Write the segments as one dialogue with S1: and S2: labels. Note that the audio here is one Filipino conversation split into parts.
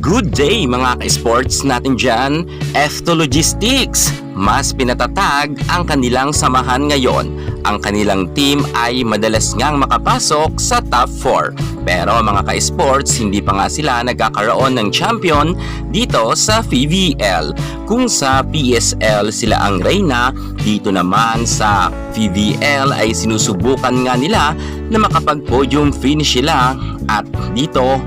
S1: Good day mga ka-sports natin dyan, F2 Logistics. Mas pinatatag ang kanilang samahan ngayon. Ang kanilang team ay madalas ngang makapasok sa top 4. Pero mga ka-sports, hindi pa nga sila nagkakaroon ng champion dito sa PVL. Kung sa PSL sila ang reyna, dito naman sa PVL ay sinusubukan nga nila na makapag-podium finish sila. At dito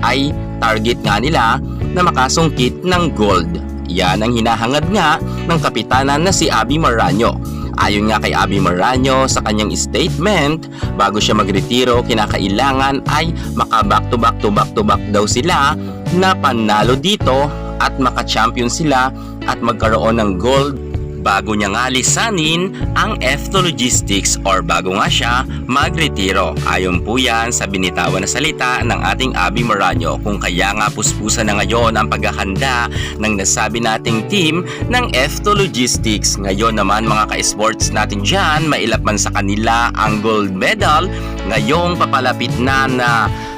S1: ay target nga nila na makasungkit ng gold. Yan ang hinahangad nga ng kapitanan na si Aby Maranyo. Ayon nga kay Aby Maranyo sa kanyang statement, bago siya magretiro, kinakailangan ay maka-back to back daw sila na panalo dito at maka-champion sila at magkaroon ng gold bago niya nga lisanin ang F2 Logistics or bago nga siya magretiro. Ayon po yan sa binitawan na salita ng ating Aby Maranyo, kung kaya nga puspusan na ngayon ang paghahanda ng nasabi nating team ng F2 Logistics. Ngayon naman mga ka-sports natin dyan, mailap man sa kanila ang gold medal ngayong papalapit na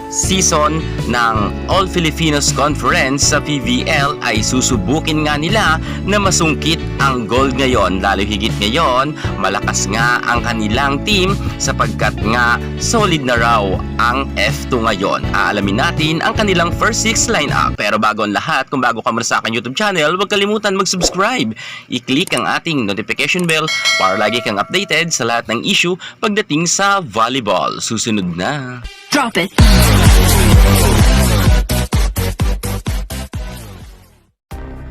S1: season ng All Filipinos Conference sa PVL ay susubukin nga nila na masungkit ang gold ngayon. Lalo higit ngayon, malakas nga ang kanilang team sapagkat nga solid na raw ang F2 ngayon. Aalamin natin ang kanilang first 6 lineup. Pero bago ang lahat, kung bago ka muna sa aking YouTube channel, huwag kalimutan mag-subscribe. I-click ang ating notification bell para lagi kang updated sa lahat ng issue pagdating sa volleyball. Susunod na.
S2: Drop it.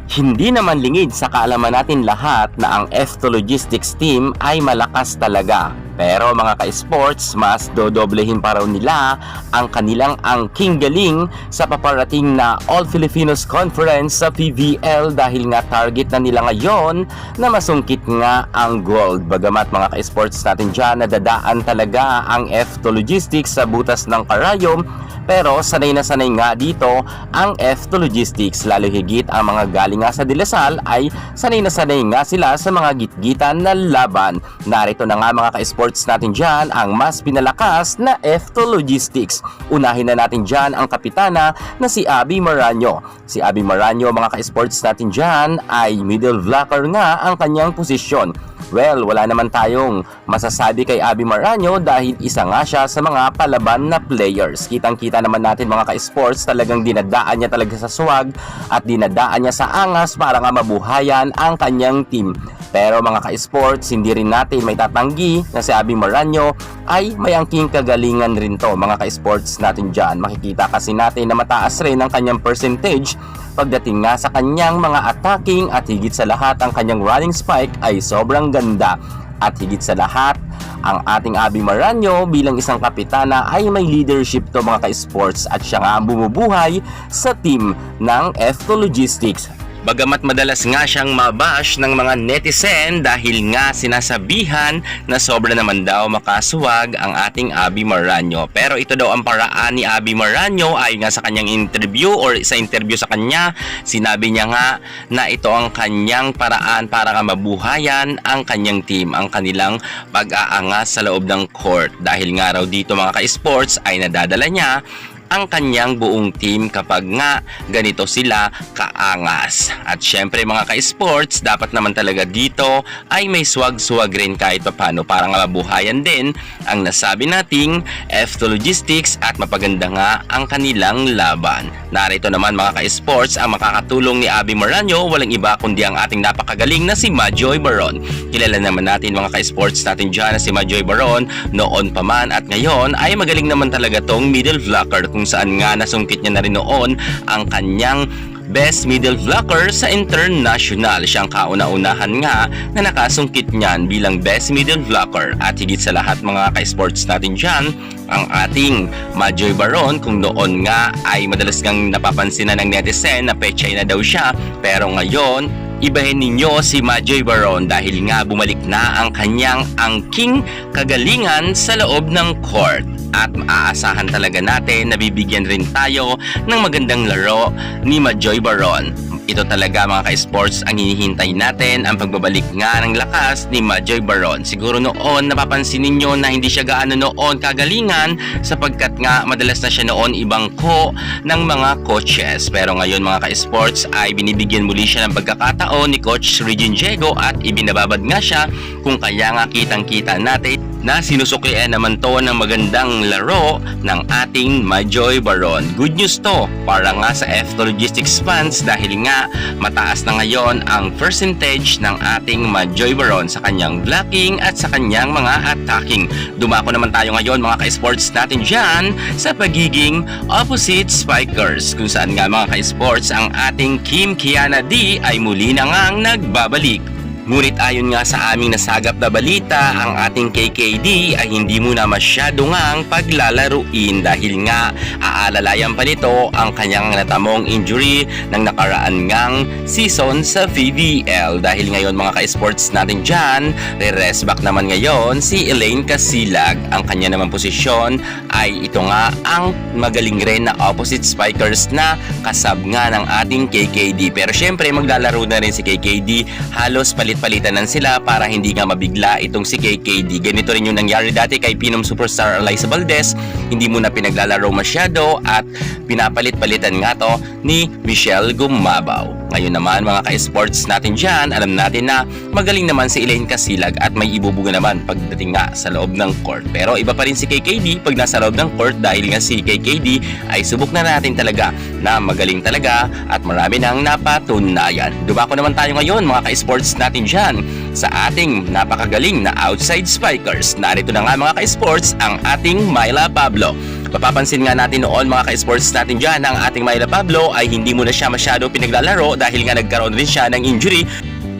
S1: Hindi naman lingid sa kaalaman natin lahat na ang F2 Logistics team ay malakas talaga. Pero mga ka-sports, mas dodoblehin pa raw nila ang kanilang angking galing sa paparating na All Filipinos Conference sa PVL dahil nga target na nila ngayon na masungkit nga ang gold. Bagamat mga ka-sports natin dyan, nadadaan talaga ang F2 Logistics sa butas ng karayom, pero sanay na sanay nga dito ang F2 Logistics. Lalo higit ang mga galing nga sa De La Salle ay sanay na sanay nga sila sa mga gitgitan na laban. Narito na nga mga ka-sports natin dyan ang mas pinalakas na F2 Logistics. Unahin na natin dyan ang kapitana na si Aby Maranyo. Si Aby Maranyo mga ka-sports natin dyan ay middle blocker nga ang kanyang posisyon. Well, wala naman tayong masasabi kay Aby Maranyo dahil isa nga siya sa mga palaban na players. Kitang-kita naman natin mga ka-sports, talagang dinadaan niya talaga sa swag at dinadaan niya sa angas para nga mabuhayan ang kanyang team. Pero mga ka-sports, hindi rin natin may tatanggi na si Aby Maranyo ay may angking kagalingan rin to mga ka-sports natin dyan. Makikita kasi natin na mataas rin ang kanyang percentage pagdating nga sa kanyang mga attacking at higit sa lahat ang kanyang running spike ay sobrang ganda. At higit sa lahat, ang ating Aby Maranyo bilang isang kapitana ay may leadership to mga ka-sports at siya nga ang bumubuhay sa team ng F2 Logistics. Bagamat madalas nga siyang mabash ng mga netizen dahil nga sinasabihan na sobra naman daw makasuwag ang ating Aby Maranyo. Pero ito daw ang paraan ni Aby Maranyo ay nga sa kanyang interview or sa interview sa kanya, sinabi niya nga na ito ang kanyang paraan para nga mabuhayan ang kanyang team, ang kanilang pag-aangas sa loob ng court. Dahil nga raw dito mga ka-sports ay nadadala niya ang kanyang buong team kapag nga ganito sila kaangas. At syempre mga ka-sports, dapat naman talaga dito ay may swag-swag rin kahit paano para nga mabuhayan din ang nasabi nating F2 Logistics at mapaganda nga ang kanilang laban. Narito naman mga ka-sports ang makakatulong ni Aby Maranyo, walang iba kundi ang ating napakagaling na si Majoy Baron. Kilala naman natin mga ka-sports natin dyan na si Majoy Baron noon pa man at ngayon ay magaling naman talaga tong middle blocker, kung saan nga nasungkit niya na rin noon ang kanyang best middle blocker sa international. Siyang kauna-unahan nga na nakasungkit niyan bilang best middle blocker. At higit sa lahat mga ka-sports natin dyan, ang ating Majoy Baron, kung noon nga ay madalas ngang napapansin na ng netizen na pechay na daw siya, pero ngayon ibahin ninyo si Majoy Baron dahil nga bumalik na ang kanyang angking kagalingan sa loob ng court. At maaasahan talaga natin na bibigyan rin tayo ng magandang laro ni Majoy Baron. ito talaga mga ka-sports ang hinihintay natin, ang pagbabalik nga ng lakas ni Majoy Baron. Siguro noon napapansin ninyo na hindi siya gaano noon kagalingan sapagkat nga madalas na siya noon ibangko ng mga coaches. Pero ngayon mga ka-sports ay binibigyan muli siya ng pagkakataon ni Coach Regine Diego at ibinababad nga siya kung kaya nga kitang-kita natin na sinusuklian naman to ng magandang laro ng ating Majoy Baron. Good news to para nga sa F2 Logistics fans dahil nga mataas na ngayon ang percentage ng ating Majoy Baron sa kanyang blocking at sa kanyang mga attacking. Dumako naman tayo ngayon mga ka-sports natin dyan sa pagiging opposite spikers kung saan nga mga ka-sports ang ating Kim Kiana D ay muli na ngang nagbabalik. Ngunit ayon nga sa aming nasagap na balita, ang ating KKD ay hindi muna masyado ngang paglalaruin dahil nga aalalayan pa nito ang kanyang natamong injury ng nakaraan ngang season sa VVL. Dahil ngayon mga ka-sports natin dyan, re-rest back naman ngayon si Elaine Casilag. Ang kanya naman posisyon ay ito nga ang magaling rin na opposite spikers na kasab nga ng ating KKD. Pero syempre maglalaro na rin si KKD, halos palitan ng sila para hindi nga mabigla itong si KKD. Ganito rin yung nangyari dati kay Pinom Superstar Eliza Valdez. Hindi muna pinaglalaro masyado at pinapalit-palitan nga to ni Michelle Gumabaw. Ngayon naman mga ka-sports natin dyan, alam natin na magaling naman si Elaine Casilag at may ibubuga naman pagdating nga sa loob ng court. Pero iba pa rin si KKD pag nasa loob ng court dahil nga si KKD ay subok na natin talaga na magaling talaga at marami nang napatunayan. Dumako naman tayo ngayon mga ka-sports natin dyan sa ating napakagaling na outside spikers. Narito na nga mga ka-sports ang ating Myla Pablo. Papapansin nga natin noon mga ka-sports natin dyan, ang ating Myla Pablo ay hindi muna siya masyado pinaglalaro dahil nga nagkaroon rin siya ng injury.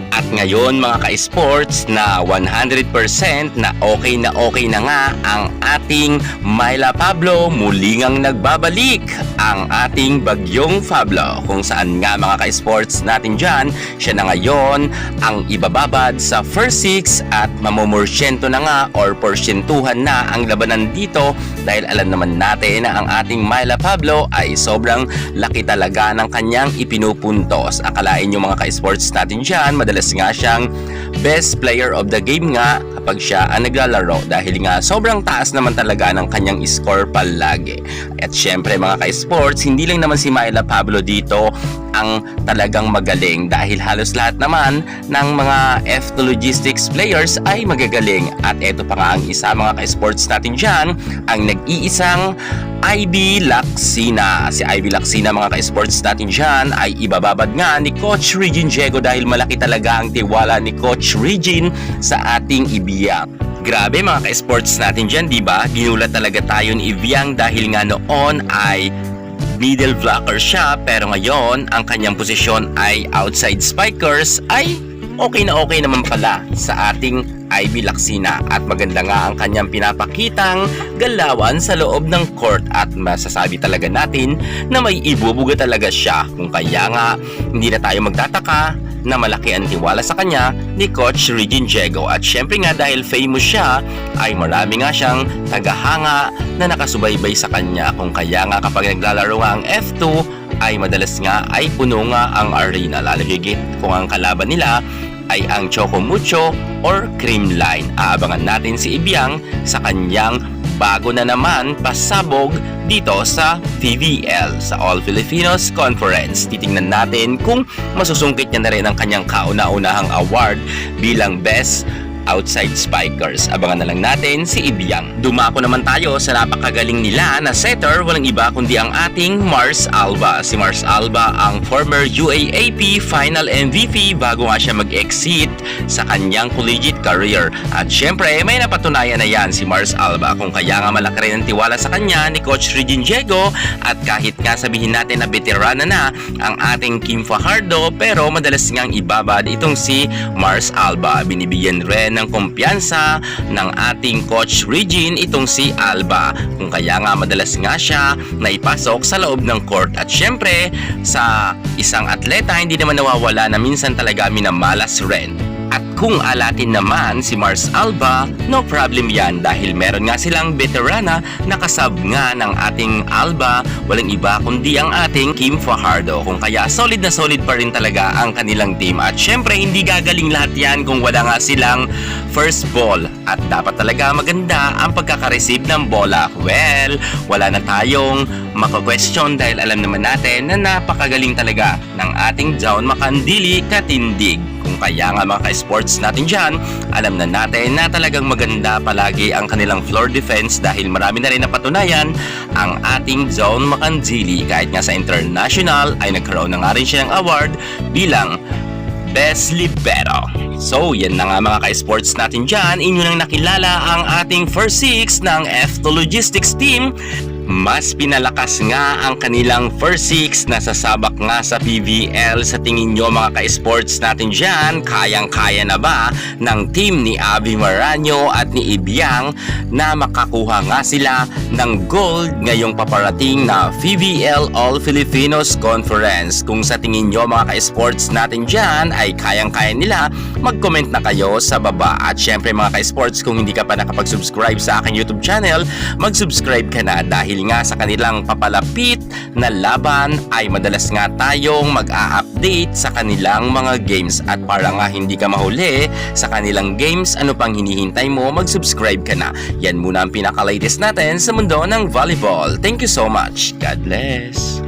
S1: At ngayon mga ka-sports na 100% na okay na nga ang ating Myla Pablo, muli ngang nagbabalik ang ating Bagyong Pablo. Kung saan nga mga ka-sports natin dyan, siya na ngayon ang ibababad sa first six at mamumorsyento na nga or porsyentuhan na ang labanan dito dahil alam naman natin na ang ating Myla Pablo ay sobrang laki talaga ng kanyang ipinupuntos. Akalain nyo mga ka-sports natin dyan, madalas nga siyang best player of the game nga kapag siya ang naglalaro dahil nga sobrang taas naman talaga ng kanyang score palagi. At syempre mga ka-sports, hindi lang naman si Myla Pablo dito ang talagang magaling dahil halos lahat naman ng mga F2 Logistics players ay magagaling. At eto pa nga ang isa mga ka-sports natin dyan, ang nag-iisang Ivy Lacsina. Si Ivy Lacsina mga ka-sports natin dyan ay ibababad nga ni Coach Regine Diego dahil malaki talaga ang tiwala ni Coach Regine sa ating Ibiang. Grabe mga ka-sports natin dyan, diba? Ginulat talaga tayo ni Ibiang dahil nga noon ay middle blocker siya pero ngayon ang kanyang posisyon ay outside spikers ay okay naman pala sa ating Ivy Lacsina at maganda nga ang kanyang pinapakitang galawan sa loob ng court at masasabi talaga natin na may ibubuga talaga siya kung kaya nga hindi na tayo magtataka na malaki ang tiwala sa kanya ni Coach Regine Diego. At syempre nga dahil famous siya ay marami nga siyang tagahanga na nakasubaybay sa kanya kung kaya nga kapag naglalaro nga ang F2 ay madalas nga ay puno nga ang arena, lalo higit kung ang kalaban nila ay ang Choco Mucho or Creamline. Aabangan natin si Ibiang sa kanyang bago na naman pasabog dito sa VVL, sa All Filipinos Conference. Titingnan natin kung masusungkit niya na rin ang kanyang kauna-unahang award bilang Best Outside Spikers. Abangan na lang natin si Ibiang. Dumako naman tayo sa napakagaling nila na setter, walang iba kundi ang ating Mars Alba. Si Mars Alba ang former UAAP Final MVP bago nga siya mag-exit sa kanyang collegiate career. At syempre may napatunayan na yan si Mars Alba kung kaya nga malaki rin ang tiwala sa kanya ni Coach Regine Diego. At kahit nga sabihin natin na veterana na ang ating Kim Fajardo, pero madalas ngang ibabad itong si Mars Alba. Binibigyan rin ng kumpiyansa ng ating Coach Regine itong si Alba kung kaya nga madalas nga siya naipasok sa loob ng court. At syempre sa isang atleta hindi naman nawawala na minsan talaga minamalas rin. At kung alatin naman si Mars Alba, no problem yan dahil meron nga silang veterana na kasab nga ng ating Alba, walang iba kundi ang ating Kim Fajardo. Kung kaya solid na solid pa rin talaga ang kanilang team. At syempre hindi gagaling lahat yan kung wala nga silang first ball. At dapat talaga maganda ang pagkakareceive ng bola. Well, wala na tayong maka-question dahil alam naman natin na napakagaling talaga ng ating John Makandili Katindig. Kung kaya nga mga ka-sports natin dyan, alam na natin na talagang maganda palagi ang kanilang floor defense dahil marami na rin napatunayan ang ating John Makandili. Kahit nga sa international ay nagkaroon na nga rin siya ng award bilang Best Libero. So, yan na nga mga ka-sports natin dyan. Inyo nang nakilala ang ating first six ng F2 Logistics team. Mas pinalakas nga ang kanilang first six na sasabak nga sa PVL. Sa tingin nyo mga ka-sports natin dyan, kayang-kaya na ba ng team ni Abby Maranyo at ni Ibiang na makakuha nga sila ng gold ngayong paparating na PVL All Filipinos Conference? Kung sa tingin nyo mga ka-sports natin dyan ay kayang-kaya nila, mag-comment na kayo sa baba. At syempre mga ka-sports, kung hindi ka pa nakapag-subscribe sa aking YouTube channel, mag-subscribe ka na dahil nga sa kanilang papalapit na laban ay madalas nga tayong mag-a-update sa kanilang mga games. At para nga hindi ka mahuli sa kanilang games, ano pang hinihintay mo, mag-subscribe ka na. Yan muna ang pinaka-latest natin sa mundo ng volleyball. Thank you so much. God bless.